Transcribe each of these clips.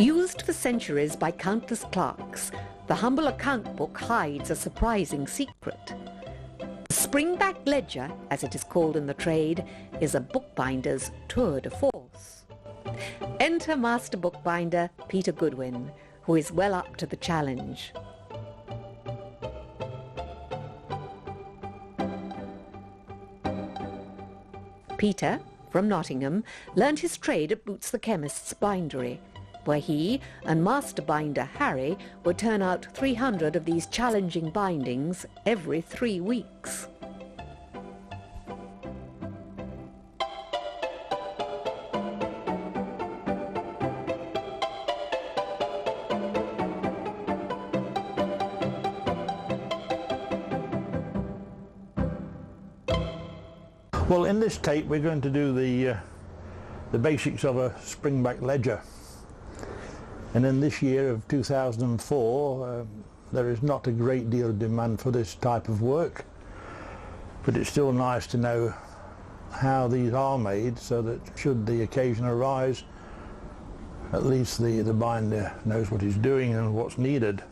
Used for centuries by countless clerks, the humble account book hides a surprising secret. The Springback Ledger, as it is called in the trade, is a bookbinder's tour de force. Enter Master Bookbinder Peter Goodwin, who is well up to the challenge. Peter, from Nottingham, learned his trade at Boots the Chemist's bindery, where he and Master Binder Harry would turn out 300 of these challenging bindings every 3 weeks. Well, in this tape we're going to do the basics of a Springback ledger. And in this year of 2004 there is not a great deal of demand for this type of work, but it's still nice to know how these are made, so that should the occasion arise, at least the binder knows what he's doing and what's needed.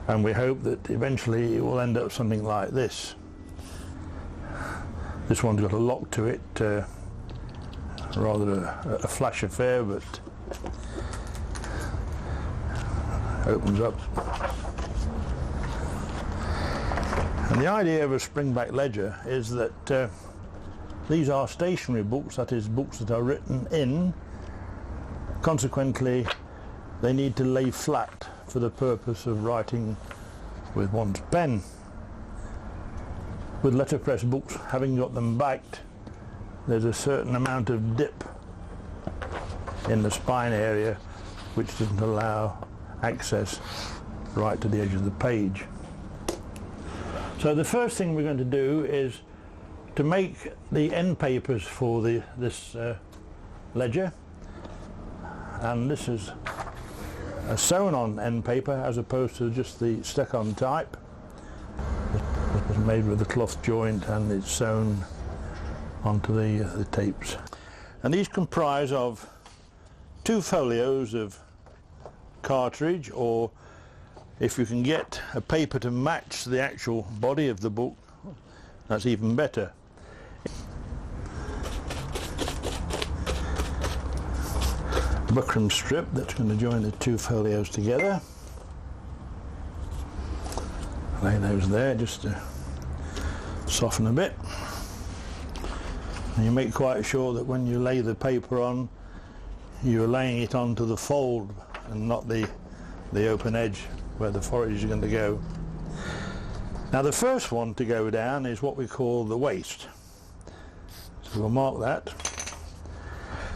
And we hope that eventually it will end up something like this. This one's got a lock to it, rather a flash affair, but opens up. And the idea of a Springback ledger is that these are stationary books, that is, books that are written in. Consequently, they need to lay flat for the purpose of writing with one's pen. With letterpress books, having got them backed, there's a certain amount of dip in the spine area which doesn't allow access right to the edge of the page. So the first thing we're going to do is to make the end papers for this ledger, and this is a sewn on end paper as opposed to just the stuck on type. It's made with a cloth joint and it's sewn onto the tapes. And these comprise of 2 folios of cartridge, or if you can get a paper to match the actual body of the book, that's even better. Buckram strip that's going to join the 2 folios together. Lay those there just to soften a bit. And you make quite sure that when you lay the paper on, you're laying it onto the fold and not the open edge where the forage is going to go. Now the first one to go down is what we call the waist. So we'll mark that.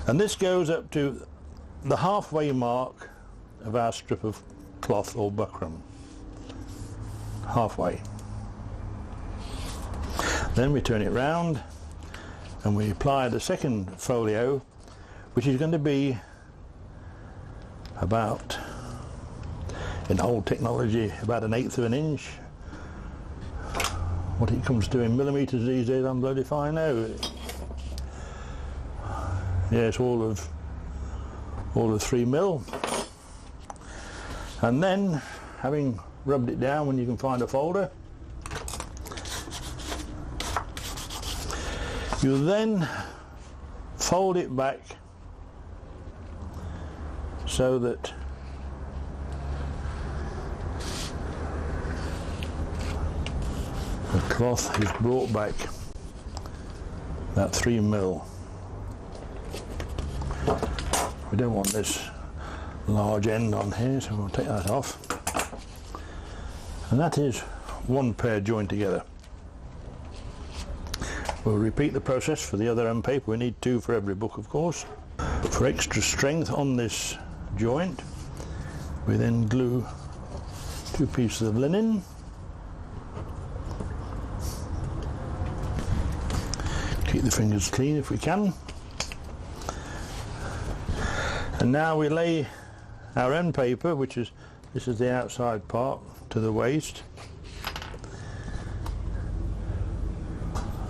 And this goes up to the halfway mark of our strip of cloth or buckram. Halfway. Then we turn it round and we apply the second folio, which is going to be about, in old technology, about 1/8 of an inch. What it comes to in millimetres these days, I'm bloody if I know. Yes, all of 3 mil. And then, having rubbed it down when you can find a folder, you then fold it back so that the cloth is brought back about 3 mil. We don't want this large end on here, so we'll take that off. And that is 1 pair joined together. We'll repeat the process for the other end paper. We need 2 for every book, of course. For extra strength on this joint, we then glue 2 pieces of linen. Keep the fingers clean if we can. And now we lay our end paper, this is the outside part, to the waist,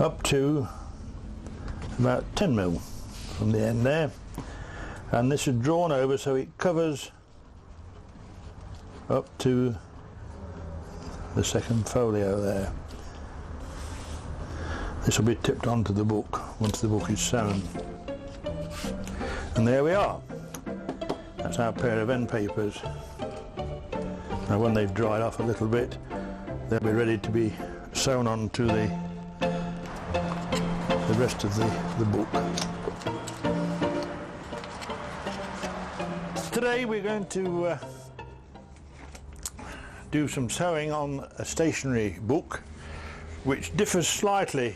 up to about 10 mil from the end there, and this is drawn over so it covers up to the second folio there. This will be tipped onto the book once the book is sewn. And there we are. That's our pair of end papers. Now when they've dried off a little bit, they'll be ready to be sewn onto the rest of the book. Today we're going to do some sewing on a stationery book which differs slightly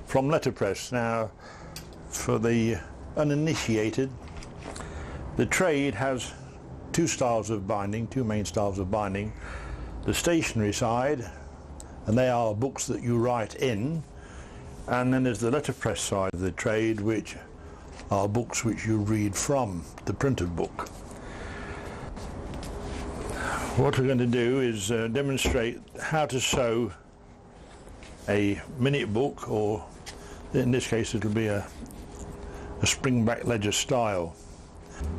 from letterpress. Now, for the uninitiated, the trade has two styles of binding, two main styles of binding. The stationery side, and they are books that you write in, and then there's the letterpress side of the trade, which are books which you read from, the printed book. What we're going to do is demonstrate how to sew a minute book, or in this case it'll be a Springback ledger style.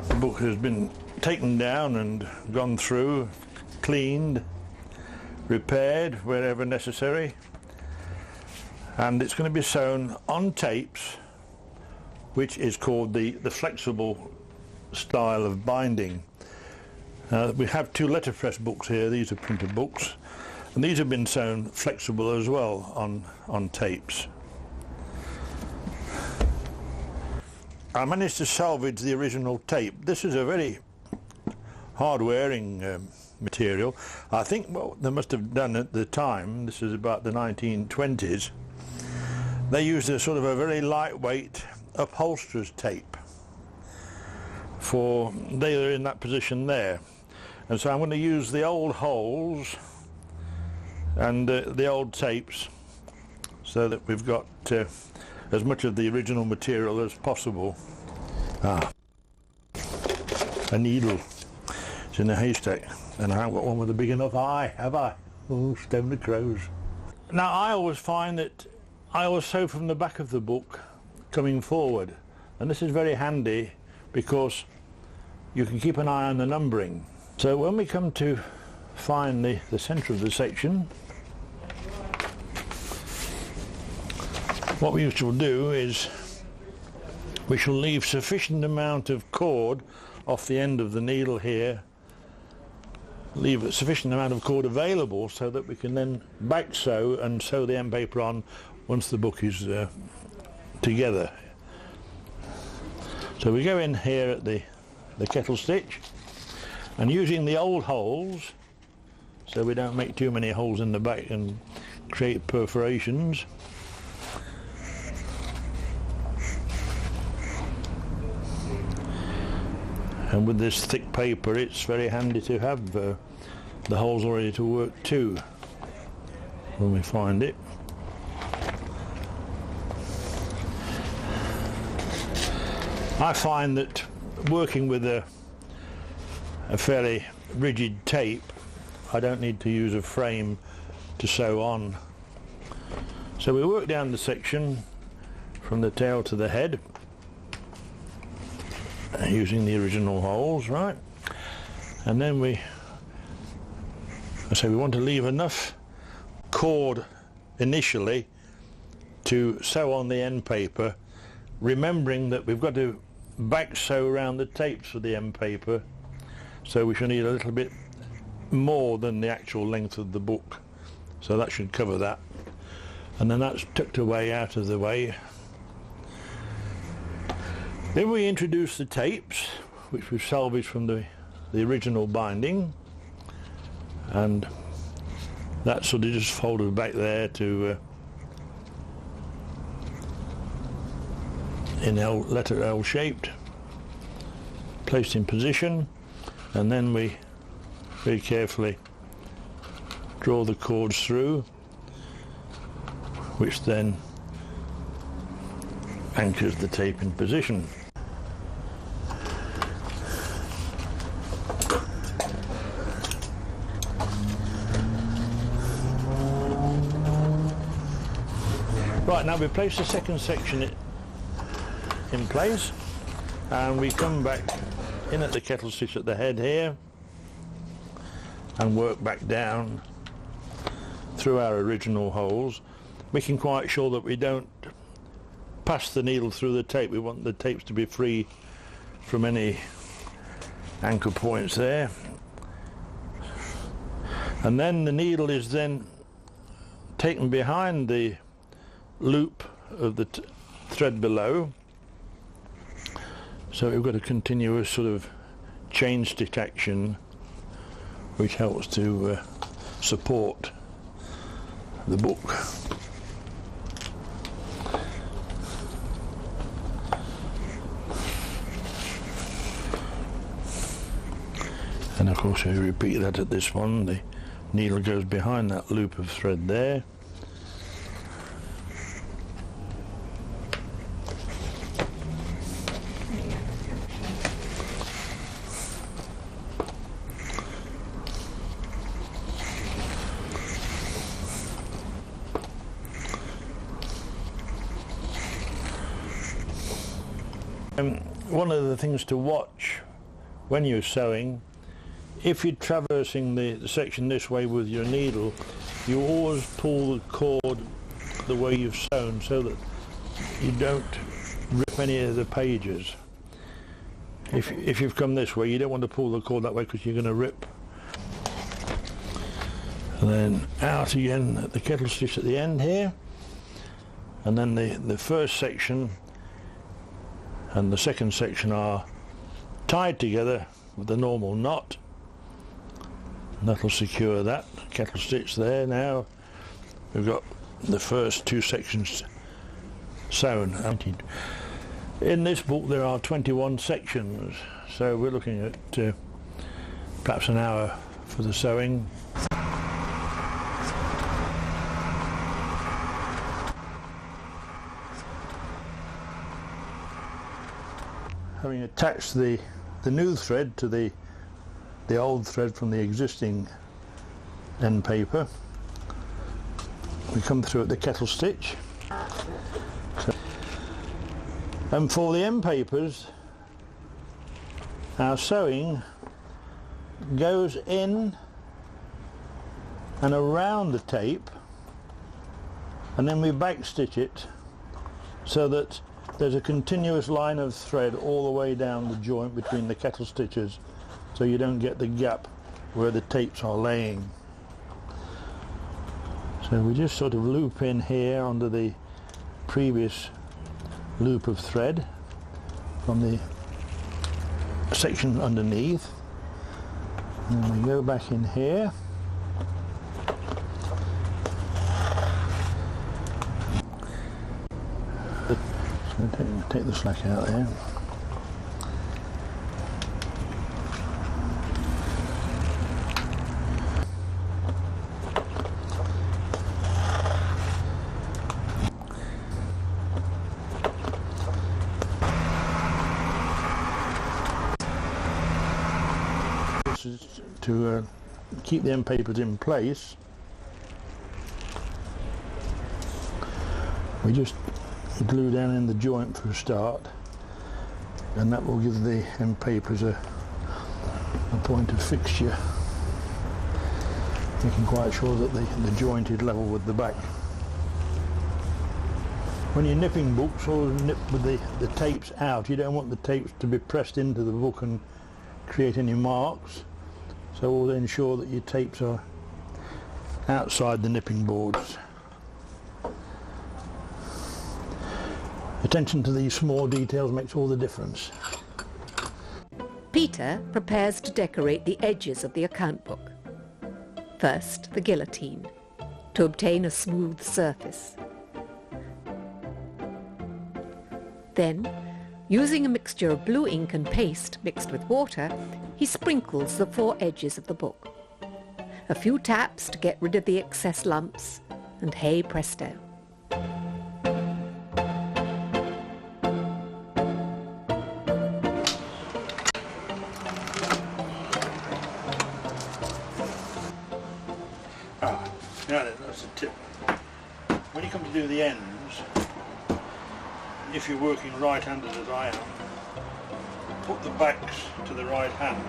The book has been taken down and gone through, cleaned, repaired wherever necessary, and it's going to be sewn on tapes, which is called the flexible style of binding. We have two letterpress books here. These are printed books, and these have been sewn flexible as well on tapes. I managed to salvage the original tape. This is a very hard wearing material. I think what they must have done at the time, this is about the 1920s, they used a sort of a very lightweight upholsterer's tape, for they are in that position there. And so I'm going to use the old holes and the old tapes so that we've got as much of the original material as possible. A needle. It's in a haystack, and I haven't got one with a big enough eye, have I? Oh, stone the crows. Now I always find that I always sew from the back of the book coming forward, and this is very handy because you can keep an eye on the numbering. So when we come to find the centre of the section, what we shall do is we shall leave sufficient amount of cord off the end of the needle here, leave a sufficient amount of cord available so that we can then back sew and sew the end paper on once the book is together. So we go in here at the kettle stitch, and using the old holes, so we don't make too many holes in the back and create perforations, and with this thick paper it's very handy to have the holes already to work to when we find it. I find that working with a fairly rigid tape, I don't need to use a frame to sew on. So we work down the section from the tail to the head using the original holes, right? And then we want to leave enough cord initially to sew on the end paper, remembering that we've got to back sew around the tapes for the end paper, so we should need a little bit more than the actual length of the book, so that should cover that. And then that's tucked away out of the way. Then we introduce the tapes, which we've salvaged from the original binding, and that's sort of just folded back there to in letter L shaped, placed in position, and then we very carefully draw the cords through, which then anchors the tape in position. Right, now we place the second section in place, and we come back in at the kettle stitch at the head here, and work back down through our original holes, making quite sure that we don't pass the needle through the tape. We want the tapes to be free from any anchor points there. And then the needle is then taken behind the loop of the thread below, so we've got a continuous sort of chain stitch action which helps to support the book. And of course we repeat that at this one. The needle goes behind that loop of thread there. One of the things to watch when you're sewing, if you're traversing the section this way with your needle, you always pull the cord the way you've sewn so that you don't rip any of the pages. If you've come this way, you don't want to pull the cord that way because you're going to rip. And then out again at the kettle stitch at the end here, and then the first section and the second section are tied together with a normal knot, and that'll secure that kettle stitch there. Now we've got the first two sections sewn. In this book there are 21 sections, so we're looking at perhaps an hour for the sewing. Having attached the new thread to the old thread from the existing end paper, we come through at the kettle stitch. And for the end papers, our sewing goes in and around the tape, and then we back stitch it so that there's a continuous line of thread all the way down the joint between the kettle stitches, so you don't get the gap where the tapes are laying. So we just sort of loop in here under the previous loop of thread from the section underneath, and then we go back in here. Take the slack out there. This is to keep the end papers in place. We just glue down in the joint for a start, and that will give the end papers a point of fixture, making quite sure that the joint is level with the back. When you're nipping books, always nip with the tapes out. You don't want the tapes to be pressed into the book and create any marks, so always ensure that your tapes are outside the nipping boards. Attention to these small details makes all the difference. Peter prepares to decorate the edges of the account book. First, the guillotine, to obtain a smooth surface. Then, using a mixture of blue ink and paste mixed with water, he sprinkles the four edges of the book. A few taps to get rid of the excess lumps, and hey presto. Now then, that's a tip. When you come to do the ends, if you're working right-handed as I am, put the backs to the right hand.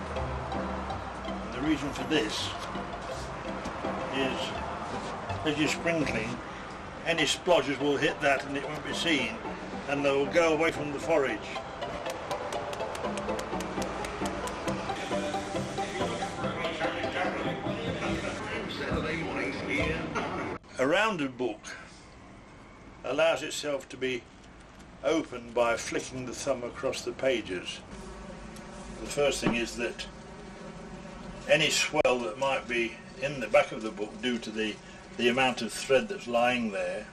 And the The reason for this is, as you're sprinkling, any splodges will hit that and it won't be seen, and they will go away from the forage. A rounded book allows itself to be opened by flicking the thumb across the pages. The first thing is that any swell that might be in the back of the book due to the amount of thread that's lying there,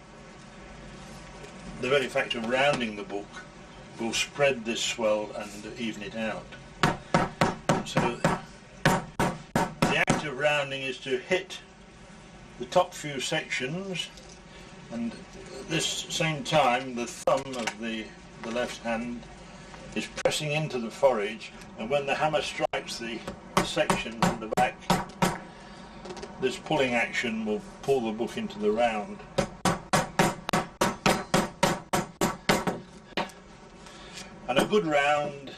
the very fact of rounding the book will spread this swell and even it out. So the act of rounding is to hit the top few sections, and at this same time the thumb of the left hand is pressing into the forage, and when the hammer strikes the section from the back, this pulling action will pull the book into the round. And a good round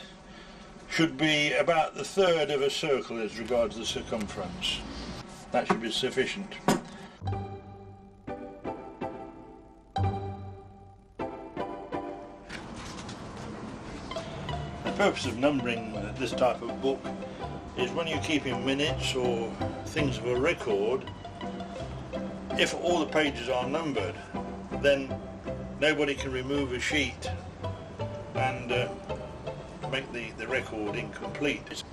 should be about the third of a circle as regards the circumference. That should be sufficient. The purpose of numbering this type of book is when you're keeping minutes or things of a record, if all the pages are numbered, then nobody can remove a sheet and make the record incomplete.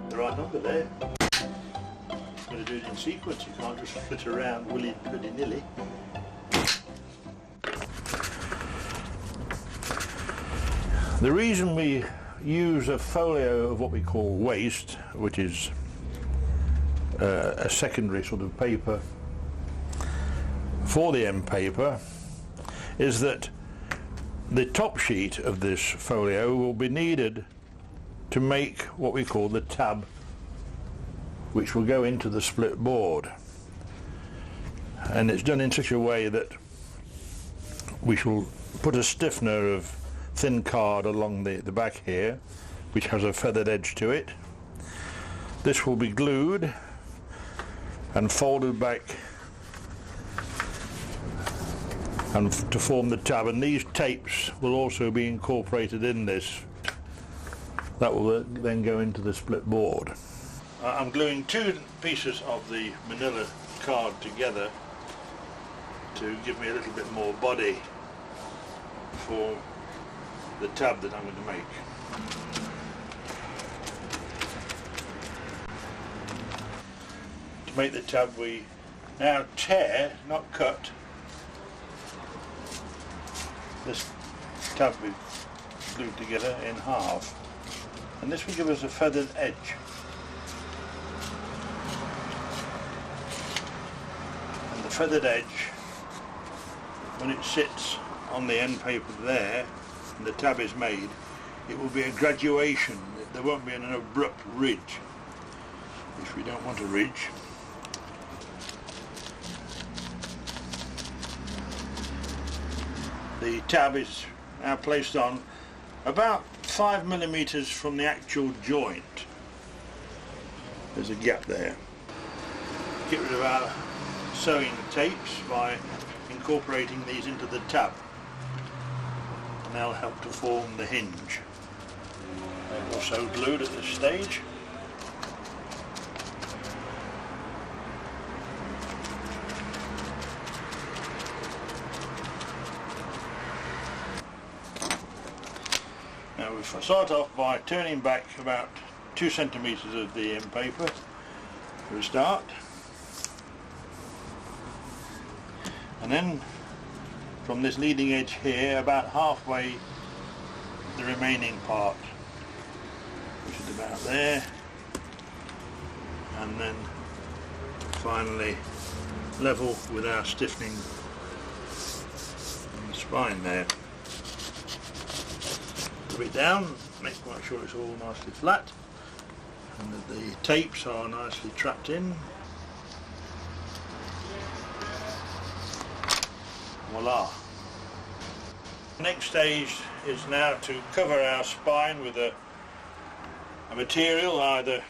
The right number there. You've got to do it in sequence, you can't just flit around willy-nilly. The reason we use a folio of what we call waste, which is a secondary sort of paper for the end paper, is that the top sheet of this folio will be needed to make what we call the tab, which will go into the split board. And it's done in such a way that we shall put a stiffener of thin card along the back here, which has a feathered edge to it. This will be glued and folded back and to form the tab, and these tapes will also be incorporated in this. That will then go into the split board. I'm gluing two pieces of the manila card together to give me a little bit more body for the tab that I'm going to make. To make the tab, we now tear, not cut, this tab we've glued together in half, and this will give us a feathered edge. And the feathered edge, when it sits on the end paper there and the tab is made, it will be a graduation. There won't be an abrupt ridge, which we don't want a ridge. The tab is now placed on about 5 millimeters from the actual joint. There's a gap there. Get rid of our sewing tapes by incorporating these into the tab, and they'll help to form the hinge. They're also glued at this stage. Now we start off by turning back about 2 centimeters of the end paper for a start, and then from this leading edge here about halfway the remaining part, which is about there, and then finally level with our stiffening on the spine there. Put it down, make quite sure it's all nicely flat, and that the tapes are nicely trapped in. Voila! The next stage is now to cover our spine with a material, either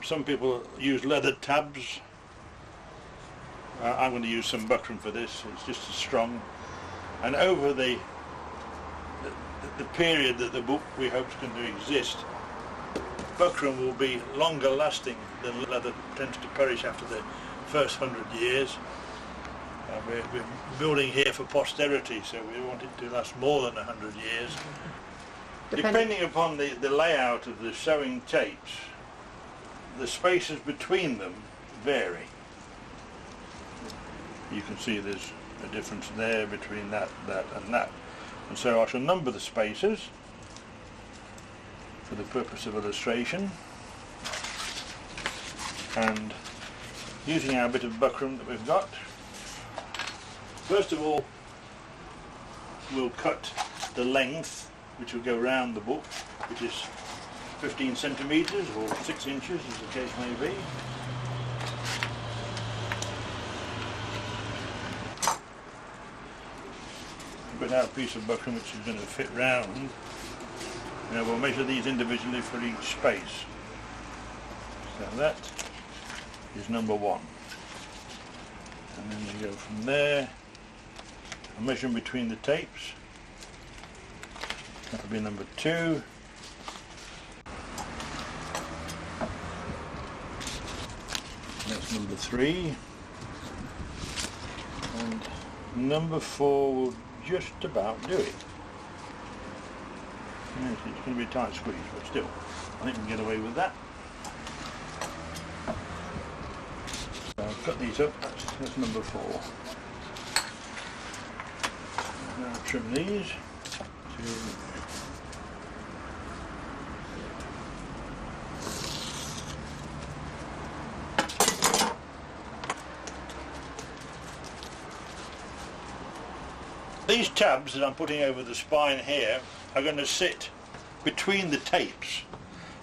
some people use leather tabs. I'm going to use some buckram for this, it's just as strong. And over the period that the book we hope is going to exist, buckram will be longer lasting than leather tends to perish after the first 100 years. We're building here for posterity, so we want it to last more than 100 years. Depending upon the layout of the sewing tapes, the spaces between them vary. You can see there's a difference there between that and that. And so I shall number the spaces for the purpose of illustration. And using our bit of buckram that we've got, first of all, we'll cut the length, which will go around the book, which is 15 centimetres or 6 inches, as the case may be. We've got our piece of buckram which is going to fit round. Now we'll measure these individually for each space. So that is number 1. And then we go from there. A measurement between the tapes. That will be number 2. That's number 3. And number 4 will just about do it. Yes, it's going to be a tight squeeze, but still, I think we can get away with that. So I'll cut these up, that's number 4. Now trim these to these tabs that I'm putting over the spine here are going to sit between the tapes,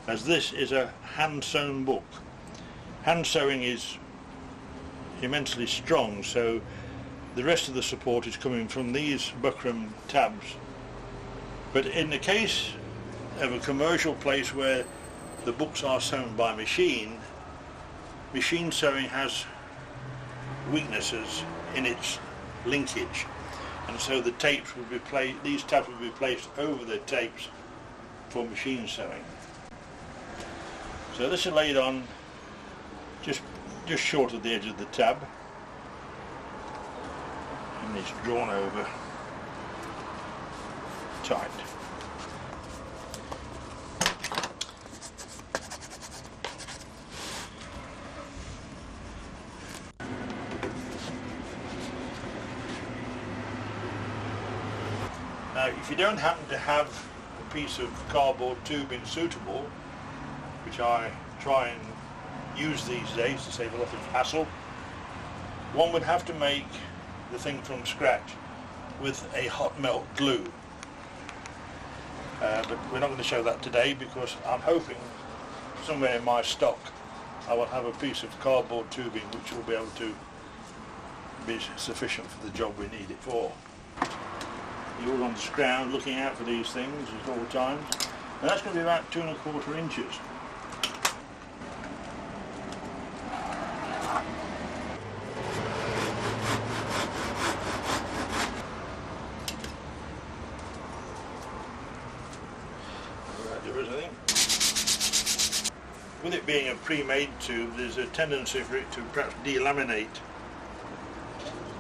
as this is a hand-sewn book. Hand sewing is immensely strong, so the rest of the support is coming from these buckram tabs. But in the case of a commercial place where the books are sewn by machine, machine sewing has weaknesses in its linkage. And so the tapes will be these tabs will be placed over the tapes for machine sewing. So this is laid on just short of the edge of the tab, and it's drawn over tight. Now, if you don't happen to have a piece of cardboard tubing suitable, which I try and use these days to save a lot of hassle, one would have to make the thing from scratch with a hot melt glue. But we're not going to show that today, because I'm hoping somewhere in my stock I will have a piece of cardboard tubing which will be able to be sufficient for the job we need it for. You're all on the ground looking out for these things at all times, and that's going to be about 2 1/4 inches. With it being a pre-made tube, there's a tendency for it to perhaps delaminate,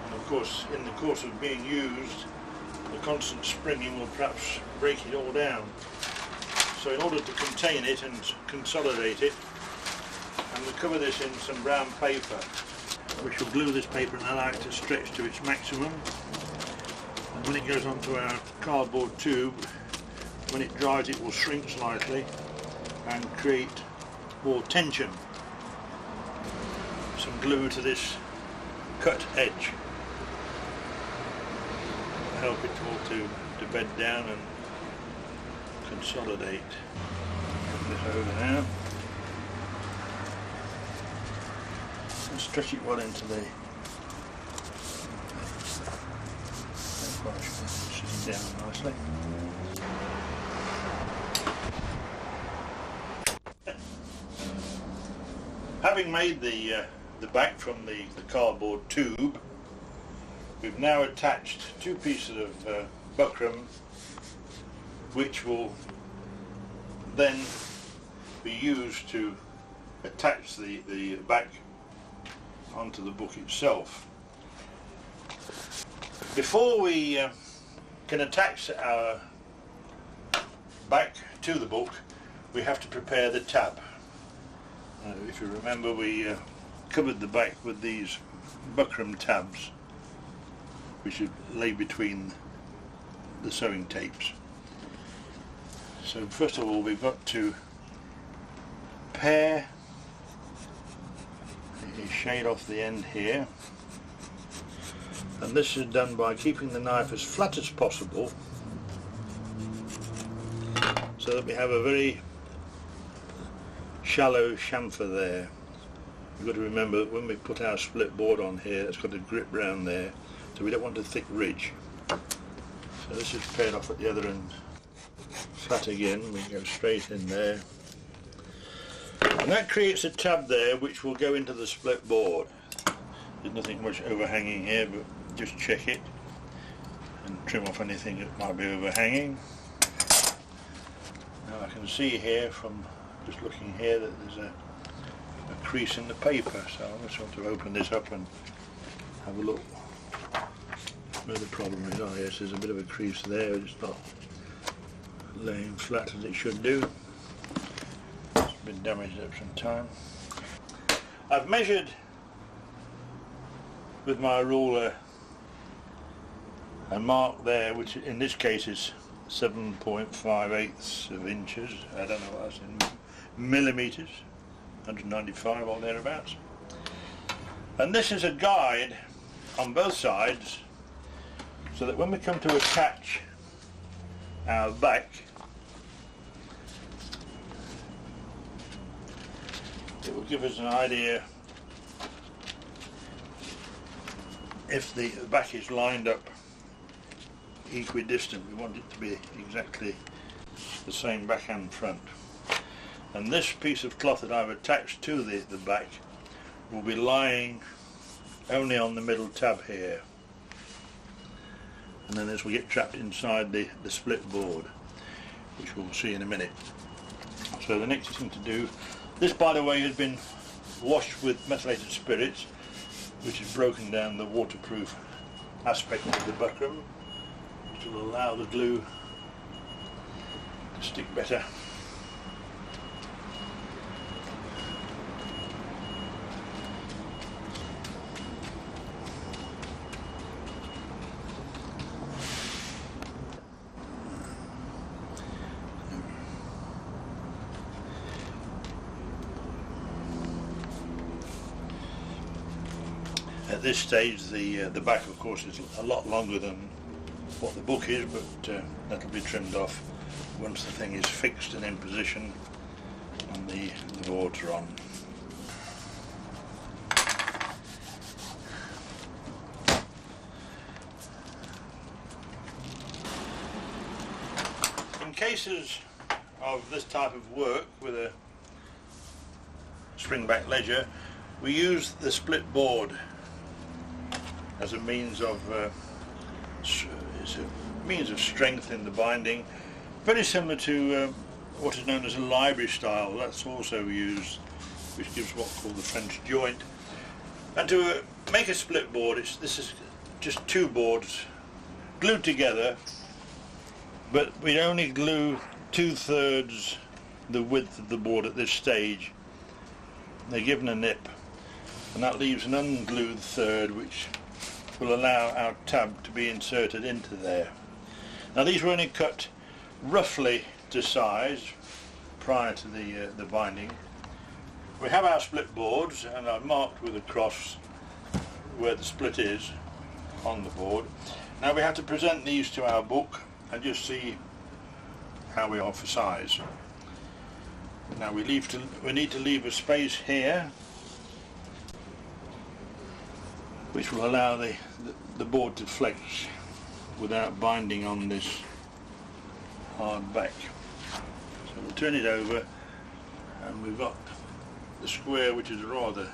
and of course in the course of being used the constant springing will perhaps break it all down. So in order to contain it and consolidate it, I'm going to cover this in some brown paper. We shall glue this paper and allow it to stretch to its maximum, and when it goes onto our cardboard tube, when it dries it will shrink slightly and create more tension. Some glue to this cut edge will help it all to bed down and consolidate. Put this over now. and stretch it well into the sitting down nicely. Having made the back from the cardboard tube, we've now attached two pieces of buckram which will then be used to attach the back onto the book itself. Before we can attach our back to the book, we have to prepare the tab. If you remember, we covered the back with these buckram tabs which lay between the sewing tapes. So first of all, we've got to pare a shade off the end here, and this is done by keeping the knife as flat as possible so that we have a very shallow chamfer there. You've got to remember that when we put our split board on here, it's got a grip round there, so we don't want a thick ridge. So this is pared off at the other end, flat again. We go straight in there, and that creates a tab there which will go into the split board. There's nothing much overhanging here, but just check it and trim off anything that might be overhanging. Now I can see here from just looking here that there's a crease in the paper, so I just want to open this up and have a look where the problem is. Oh yes, there's a bit of a crease there, it's not laying flat as it should do. It's been damaged up some time. I've measured with my ruler a mark there, which in this case is 7.5/8 of inches. I don't know what that's in millimetres, 195 or thereabouts. And this is a guide on both sides, so that when we come to attach our back, it will give us an idea if the back is lined up equidistant. We want it to be exactly the same back and front. And this piece of cloth that I've attached to the back will be lying only on the middle tab here, and then this will get trapped inside the split board, which we'll see in a minute. So the next thing to do, this by the way has been washed with methylated spirits, which has broken down the waterproof aspect of the buckram, which will allow the glue to stick better. At this stage the back of course is a lot longer than what the book is, but that'll be trimmed off once the thing is fixed and in position and the boards are on. In cases of this type of work with a Springback ledger, we use the split board as a means of strength in the binding, very similar to what is known as a library style. That's also used, which gives what's called the French joint. And to make a split board, this is just two boards glued together, but we only glue 2/3 the width of the board at this stage. They're given a nip, and that leaves an unglued third which will allow our tab to be inserted into there. Now these were only cut roughly to size prior to the binding. We have our split boards, and I've marked with a cross where the split is on the board. Now we have to present these to our book and just see how we are for size. Now we need to leave a space here which will allow the board to flex without binding on this hard back. So we'll turn it over, and we've got the square, which is rather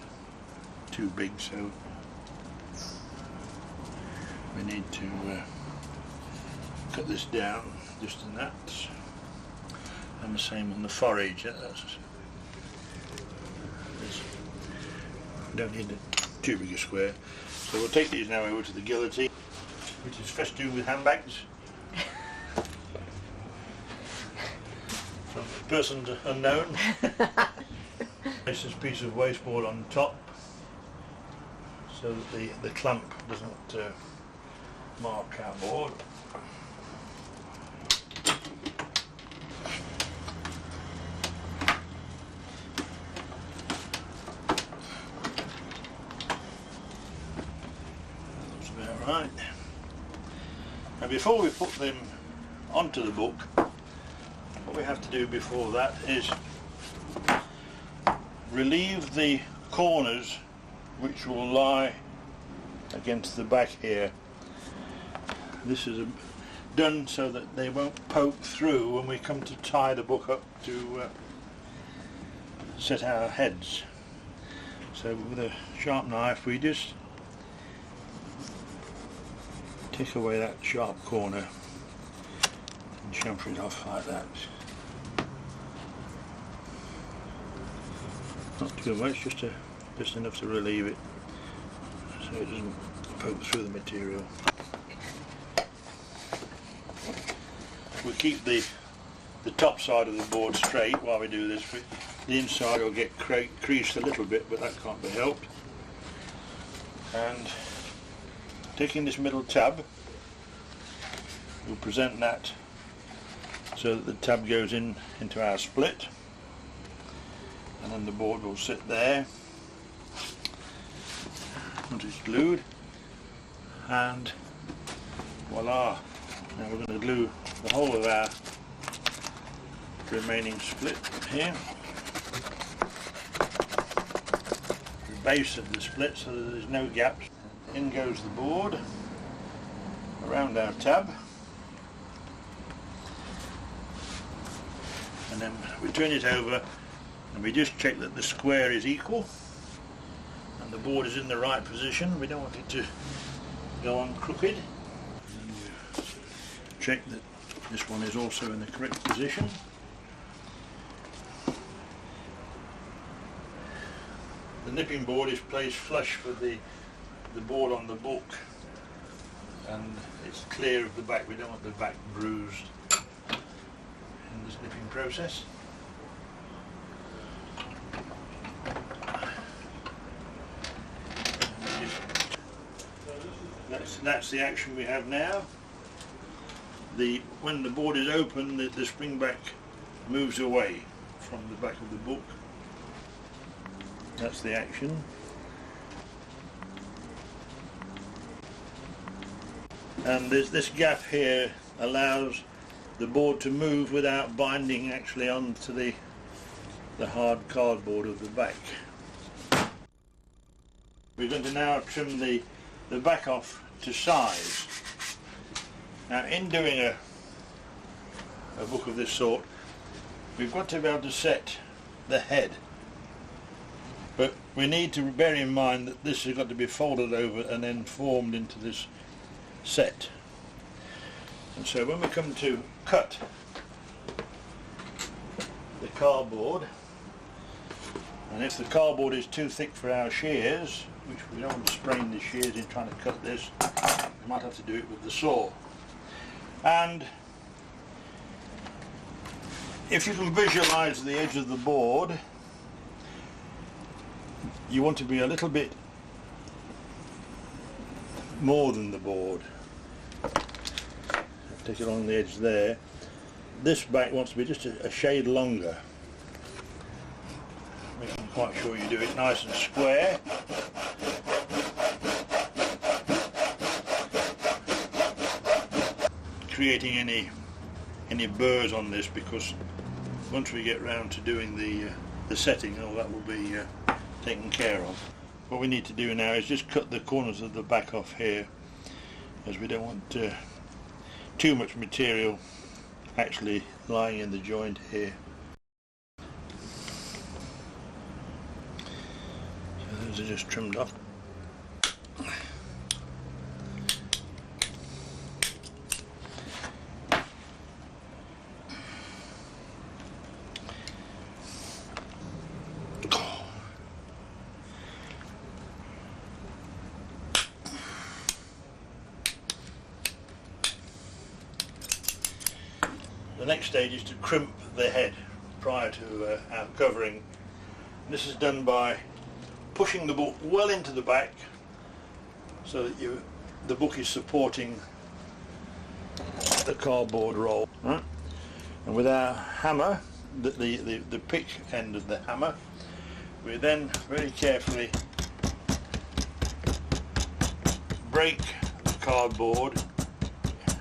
too big, so we need to cut this down just in that, and the same on the forage. We don't need too big a square, so we'll take these now over to the guillotine, which is festooned with handbags from persons unknown. Place this piece of wasteboard on top so that the clamp doesn't mark our board. That's about right. Now before we put them onto the book, what we have to do before that is relieve the corners which will lie against the back here. This is done so that they won't poke through when we come to tie the book up to set our heads. So with a sharp knife we just take away that sharp corner and chamfer it off like that. Not too much, just enough to relieve it so it doesn't poke through the material. We keep the top side of the board straight while we do this. The inside will get creased a little bit, but that can't be helped. And taking this middle tab, we'll present that so that the tab goes into our split, and then the board will sit there once it's glued, and voila! Now we're going to glue the whole of our remaining split here, the base of the split, so that there's no gaps. In goes the board around our tab, and then we turn it over and we just check that the square is equal and the board is in the right position. We don't want it to go on crooked. And we check that this one is also in the correct position. The nipping board is placed flush with the board on the book, and it's clear of the back. We don't want the back bruised in this nipping process. That's the action we have now. When the board is open, the springback moves away from the back of the book. That's the action. And this gap here allows the board to move without binding actually onto the hard cardboard of the back. We're going to now trim the back off to size. Now in doing a book of this sort, we've got to be able to set the head, but we need to bear in mind that this has got to be folded over and then formed into this set. And so when we come to cut the cardboard, and if the cardboard is too thick for our shears, which we don't want to sprain the shears in trying to cut this, we might have to do it with the saw. And if you can visualize the edge of the board, you want to be a little bit more than the board. Take it along the edge there. This back wants to be just a shade longer. Making quite sure you do it nice and square. Creating any burrs on this, because once we get round to doing the setting, all that will be taken care of. What we need to do now is just cut the corners of the back off here, as we don't want too much material actually lying in the joint here. So those are just trimmed off. The next stage is to crimp the head prior to our covering. And this is done by pushing the book well into the back so that the book is supporting the cardboard roll. Right? And with our hammer, the pick end of the hammer, we then very carefully break the cardboard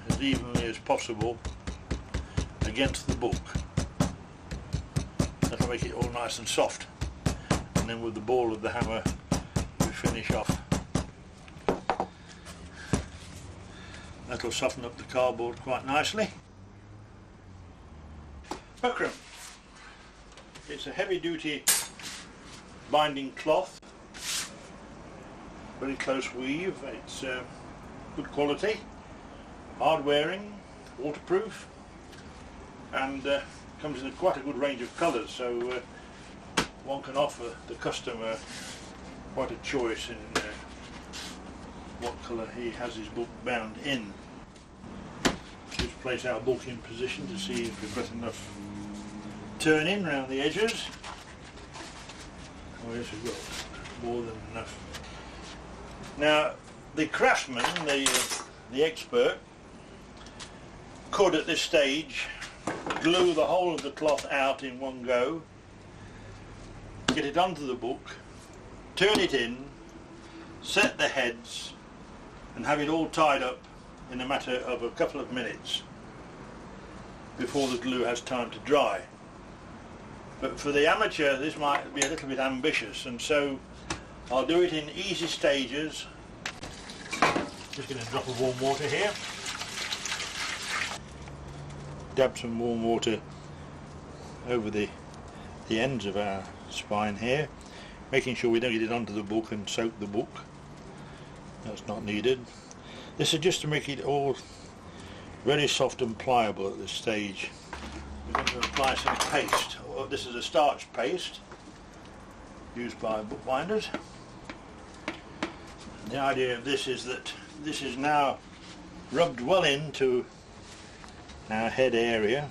as evenly as possible against the book. That'll make it all nice and soft, and then with the ball of the hammer we finish off. That'll soften up the cardboard quite nicely. Buckram. It's a heavy duty binding cloth, very close weave, it's good quality, hard wearing, waterproof, and comes in quite a good range of colours, so one can offer the customer quite a choice in what colour he has his book bound in. Just place our book in position to see if we've got enough turn in around the edges. Oh yes, we've got more than enough. Now the craftsman, the expert, could at this stage glue the whole of the cloth out in one go, get it onto the book, turn it in, set the heads and have it all tied up in a matter of a couple of minutes before the glue has time to dry. But for the amateur this might be a little bit ambitious, and so I'll do it in easy stages. Just going to drop of warm water here. Dab some warm water over the ends of our spine here, making sure we don't get it onto the book and soak the book. That's not needed. This is just to make it all very soft and pliable at this stage. We're going to apply some paste. This is a starch paste used by bookbinders. The idea of this is that this is now rubbed well into our head area,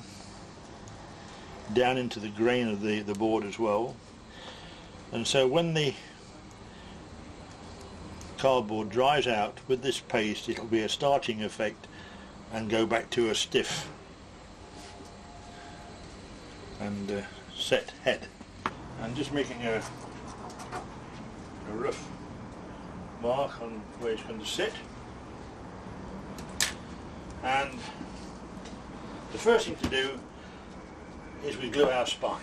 down into the grain of the board as well, and so when the cardboard dries out with this paste it'll be a starching effect and go back to a stiff and set head. I'm just making a rough mark on where it's going to sit, and the first thing to do is we glue our spine.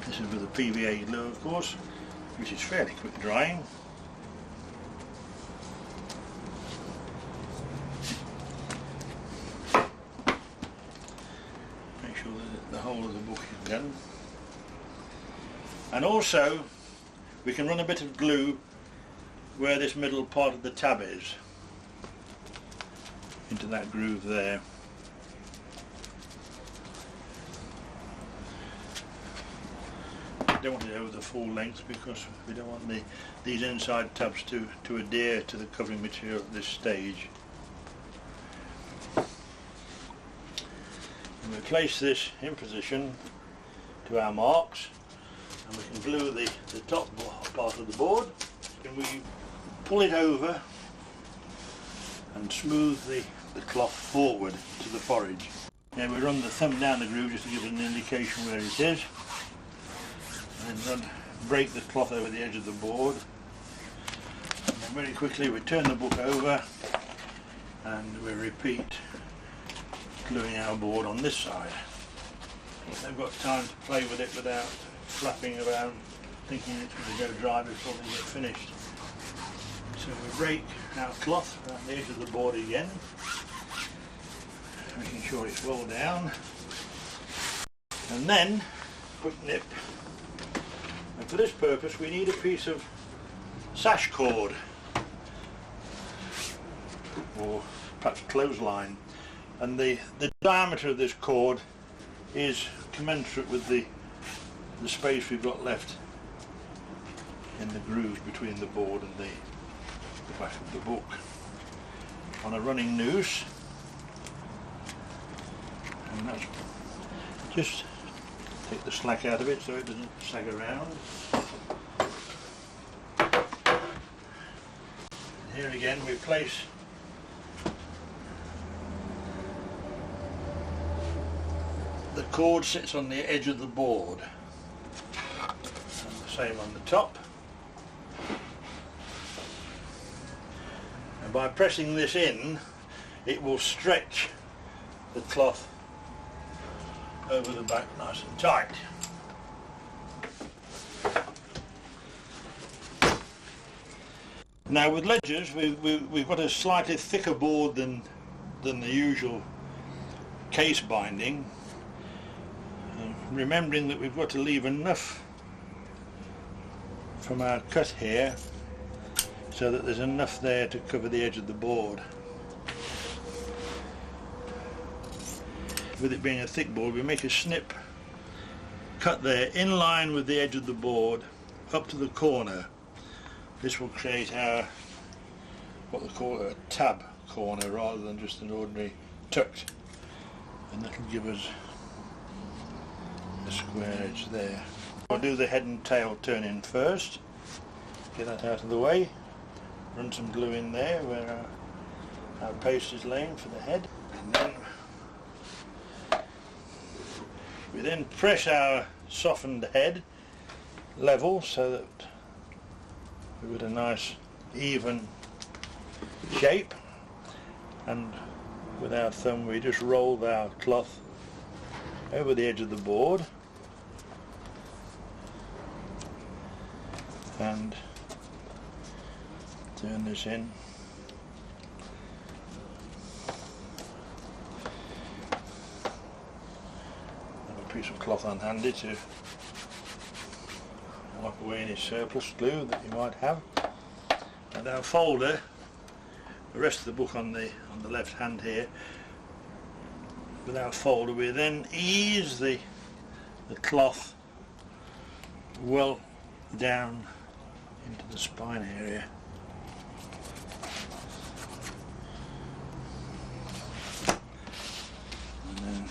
This is with a PVA glue, of course, which is fairly quick drying. Make sure that the whole of the book is done. And also we can run a bit of glue where this middle part of the tab is, into that groove there. Don't want it over the full length because we don't want these inside tabs to adhere to the covering material at this stage. And we place this in position to our marks, and we can glue the top part of the board, and we pull it over and smooth the cloth forward to the forage. Now we run the thumb down the groove just to give it an indication where it is, and then break the cloth over the edge of the board, and then very quickly we turn the book over and we repeat gluing our board on this side. They've got time to play with it without flapping around thinking it's going to go dry before they get finished. So we break our cloth around the edge of the board again, making sure it's well down, and then quick nip. And for this purpose we need a piece of sash cord, or perhaps clothesline, and the diameter of this cord is commensurate with the space we've got left in the grooves between the board and the back of the book. On a running noose, and that's just take the slack out of it so it doesn't sag around. And here again we place the cord sits on the edge of the board, and the same on the top. And by pressing this in, it will stretch the cloth over the back nice and tight. Now with ledgers we've got a slightly thicker board than the usual case binding, remembering that we've got to leave enough from our cut here so that there's enough there to cover the edge of the board. With it being a thick board, we make a snip cut there in line with the edge of the board up to the corner. This will create our, what they call a tab corner rather than just an ordinary tucked, and that will give us a square edge there. We'll do the head and tail turning first, get that out of the way, run some glue in there where our paste is laying for the head, and then we then press our softened head level so that we've got a nice even shape, and with our thumb we just roll our cloth over the edge of the board and turn this in. Have a piece of cloth on handy to wipe away any surplus glue that you might have. And our folder, the rest of the book on the left hand here, with our folder we then ease the cloth well down into the spine area. And then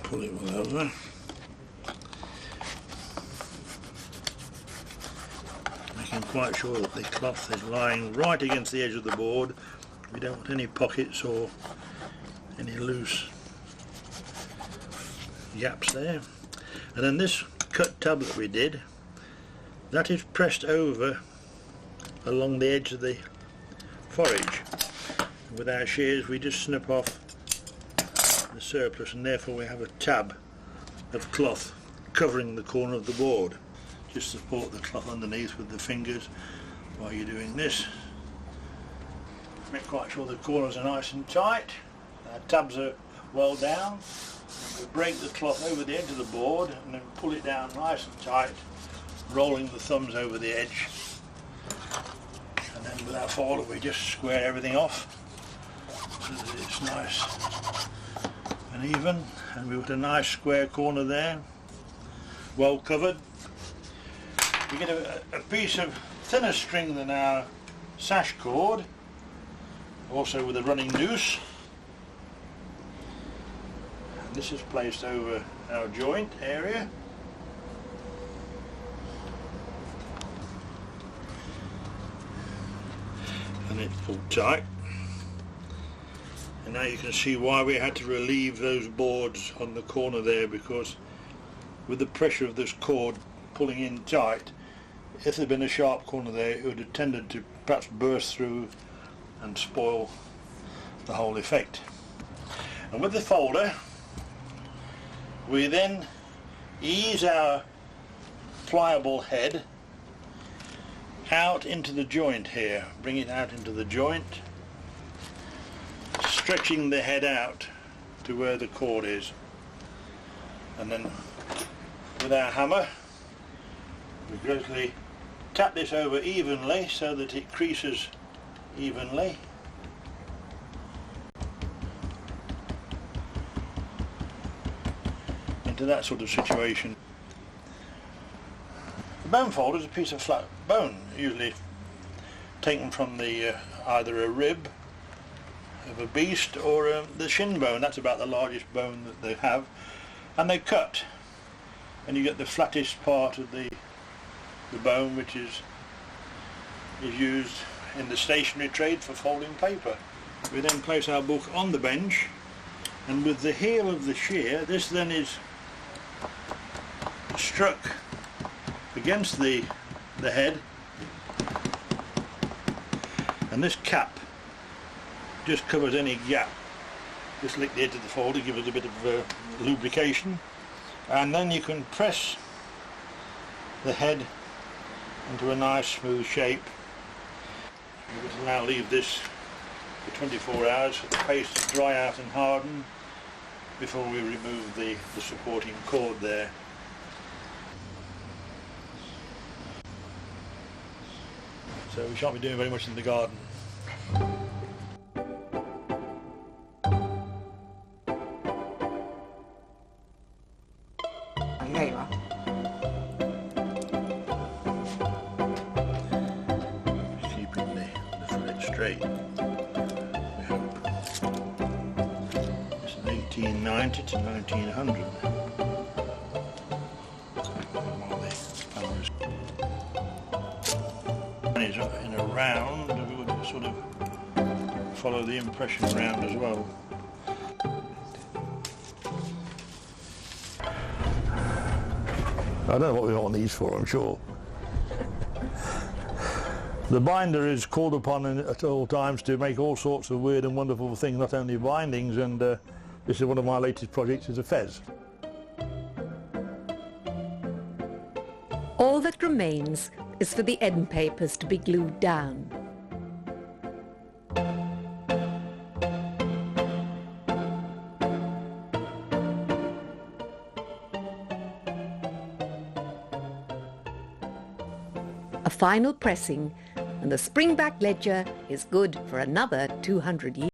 pull it well over. Making quite sure that the cloth is lying right against the edge of the board. We don't want any pockets or any loose gaps there. And then this cut tab that we did, that is pressed over along the edge of the forage. With our shears we just snip off the surplus, and therefore we have a tab of cloth covering the corner of the board. Just support the cloth underneath with the fingers while you're doing this. Make quite sure the corners are nice and tight, our tabs are well down. We break the cloth over the edge of the board and then pull it down nice and tight, rolling the thumbs over the edge. And then with our folder we just square everything off so that it's nice and even, and we've got a nice square corner there, well covered. We get a piece of thinner string than our sash cord, also with a running noose. And this is placed over our joint area. And it's pulled tight. And now you can see why we had to relieve those boards on the corner there, because with the pressure of this cord pulling in tight, if there'd been a sharp corner there, it would have tended to perhaps burst through and spoil the whole effect. And with the folder, we then ease our pliable head out into the joint here. Bring it out into the joint, stretching the head out to where the cord is. And then with our hammer, we gradually tap this over evenly so that it creases evenly. Into that sort of situation. The bone folder is a piece of flat bone, usually taken from the either a rib of a beast or the shin bone. That's about the largest bone that they have, and they cut, and you get the flattest part of the bone, which is used in the stationery trade for folding paper. We then place our book on the bench, and with the heel of the shear, this then is struck against the head, and this cap just covers any gap. Just lick the edge of the folder, give it a bit of lubrication, and then you can press the head into a nice smooth shape. We will now leave this for 24 hours for the paste to dry out and harden before we remove the supporting cord there. So we shan't be doing very much in the garden. There you are. Keeping the fillet straight, we hope. This is 1890 to 1900. In a round, we would sort of follow the impression round as well. I don't know what we want these for, I'm sure. The binder is called upon at all times to make all sorts of weird and wonderful things, not only bindings, and this is one of my latest projects, is a fez. All that remains is for the end papers to be glued down. A final pressing and the Springback ledger is good for another 200 years.